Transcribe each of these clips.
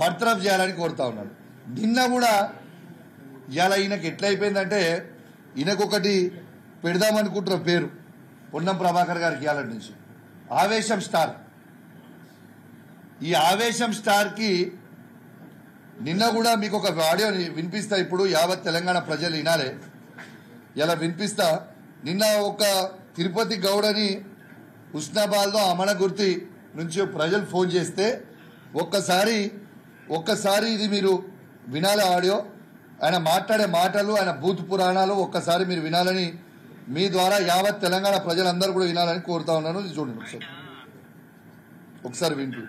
బర్తరఫ్ చేయాలని కోరుతా ఉన్నాడు. నిన్న కూడా ఇలా ఈయనకి ఎట్లయిపోయిందంటే ఈయనకొకటి పెడదామనుకుంటున్న పేరు పొన్నం ప్రభాకర్ గారికి ఇవాళ నుంచి ఆవేశం స్టార్. ఈ ఆవేశం స్టార్కి నిన్న కూడా మీకు ఒక ఆడియో వినిపిస్తా, ఇప్పుడు యావత్ తెలంగాణ ప్రజలు వినాలే, ఇలా వినిపిస్తా. నిన్న ఒక తిరుపతి గౌడని హుస్నాబాద్లో అమనగుర్తి నుంచి ప్రజలు ఫోన్ చేస్తే ఒక్కసారి ఇది మీరు వినాలి ఆడియో. ఆయన మాట్లాడే మాటలు, ఆయన బూత్ పురాణాలు ఒక్కసారి మీరు వినాలని, మీ ద్వారా యావత్ తెలంగాణ ప్రజలందరూ కూడా వినాలని కోరుతా ఉన్నాను. ఇది చూడండి ఒకసారి వింటూ.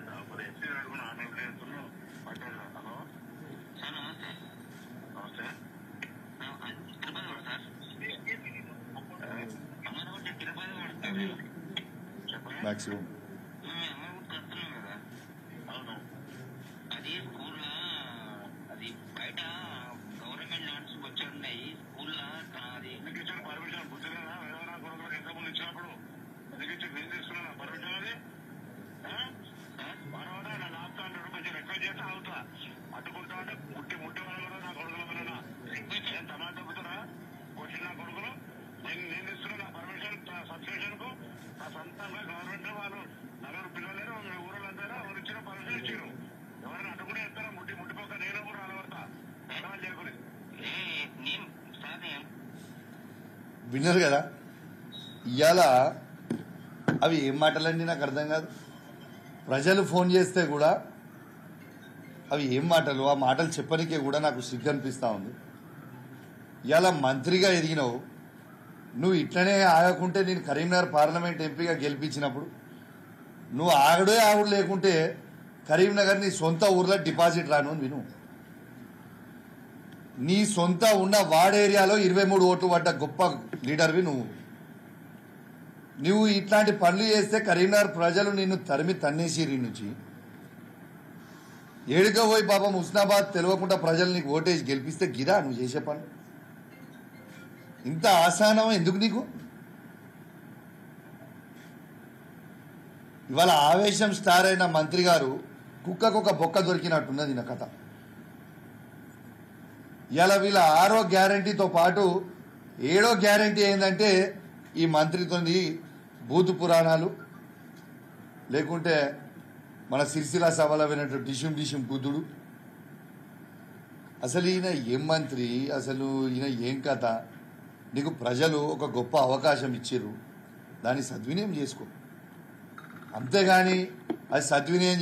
మాక్సిమం అది స్కూల్లో అది బయట గవర్నమెంట్ ల్యాండ్స్ వచ్చి ఉన్నాయి. స్కూల్లో అది ఎందుకు ఇచ్చారు పర్మిషన్? గుర్తులేదా? వేదవరా కొడుకులకు ఎంతమంది ఇచ్చినప్పుడు ఎందుకు ఇచ్చి బిల్ తీసుకున్నా పర్మిషన్? అది మరొకటి నా లాస్ట్ అంటాడు, కొంచెం రిక్వెస్ట్ చేస్తా అవుతా అడ్డుకుంటా అంటే ముట్టి వాళ్ళు కూడా నా కొడుకుల మీద రిక్వెస్ట్ ఏం తమా తప్పుతున్నా వచ్చిన నా కొడుకులు నేను ఇస్తున్నా నా పర్మిషన్ సబ్స్టేషన్ కు నా సొంతంగా గవర్నమెంట్ వాళ్ళు నలుగురు పిల్లలేరు ఊళ్ళంతా ఎవరు ఇచ్చిన పర్మిషన్ ఇచ్చారు. ఎవరైనా అడ్డుకుంటే ఇస్తారా? ముట్టిపోక నేను కూడా అలవడతా ఎడవని చేయకూడదు. విన్నారు కదా ఇవాళ అవి ఏం మాటలండి నాకు అర్థం కాదు. ప్రజలు ఫోన్ చేస్తే కూడా అవి ఏం మాటలు, ఆ మాటలు చెప్పనికే కూడా నాకు సిగ్గు అనిపిస్తూ ఉంది. ఇవాళ మంత్రిగా ఎదిగినావు నువ్వు, ఇట్లనే ఆగకుంటే నేను కరీంనగర్ పార్లమెంట్ ఎంపీగా గెలిపించినప్పుడు నువ్వు ఆగుడు లేకుంటే కరీంనగర్ నీ సొంత ఊర్లో డిపాజిట్ రాను అని విను. నీ సొంత ఉన్న వార్డ్ ఏరియాలో 23 ఓట్లు పడ్డ గొప్ప లీడర్వి నువ్వు ఇట్లాంటి పనులు చేస్తే కరీంనగర్ ప్రజలు నిన్ను తరిమి తన్నేసిరి నుంచి ఏడుగా పోయి పాపం హుస్నాబాద్ తెలియకుండా ప్రజలు నీకు ఓటేసి గెలిపిస్తే గిరా నువ్వు చేసే పని. ఇంత ఆసానం ఎందుకు నీకు? ఇవాళ ఆవేశం స్టార్ అయిన మంత్రి గారు కుక్కకు ఒక బొక్క దొరికినట్టున్నది నా కథ. ఇలా వీళ్ళ 6వ గ్యారంటీతో పాటు 7వ గ్యారంటీ ఏంటంటే ఈ మంత్రితోని బూతు పురాణాలు, లేకుంటే మన సిరిసిల్ల సభలో వినట్టు డిషుం కుదుడు. అసలు ఈయన ఏం మంత్రి, అసలు ఈయన ఏం కథ? నీకు ప్రజలు ఒక గొప్ప అవకాశం ఇచ్చారు, దాన్ని సద్వినియోగం చేసుకో. అంతేగాని అది సద్వినియోగం